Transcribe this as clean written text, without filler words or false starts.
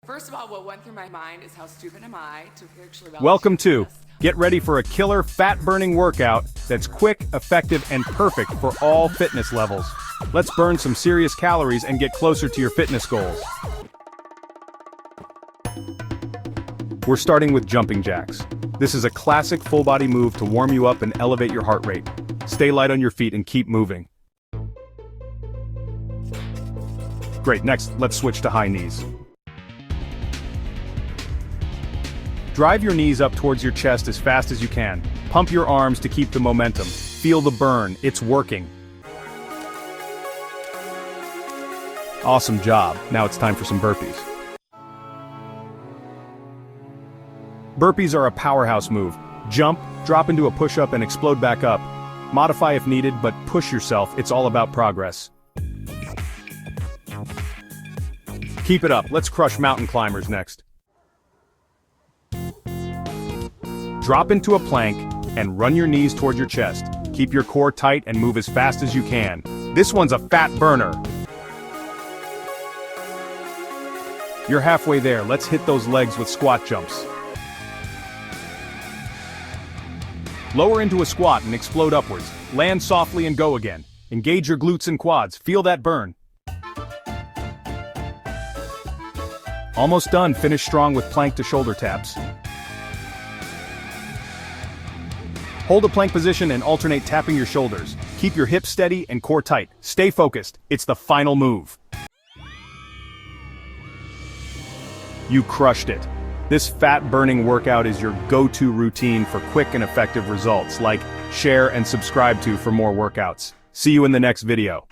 First of all, what went through my mind is how stupid am I to actually Welcome to Get ready for a killer fat-burning workout that's quick, effective, and perfect for all fitness levels. Let's burn some serious calories and get closer to your fitness goals. We're starting with jumping jacks. This is a classic full-body move to warm you up and elevate your heart rate. Stay light on your feet and keep moving. Great, next, let's switch to high knees. Drive your knees up towards your chest as fast as you can. Pump your arms to keep the momentum. Feel the burn, it's working. Awesome job, now it's time for some burpees. Burpees are a powerhouse move. Jump, drop into a push-up and explode back up. Modify if needed, but push yourself, it's all about progress. Keep it up, let's crush mountain climbers next. Drop into a plank and run your knees toward your chest. Keep your core tight and move as fast as you can. This one's a fat burner. You're halfway there, let's hit those legs with squat jumps. Lower into a squat and explode upwards. Land softly and go again. Engage your glutes and quads, feel that burn. Almost done, finish strong with plank to shoulder taps. Hold a plank position and alternate tapping your shoulders. Keep your hips steady and core tight. Stay focused, it's the final move. You crushed it. This fat-burning workout is your go-to routine for quick and effective results. Like, share, and subscribe to for more workouts. See you in the next video.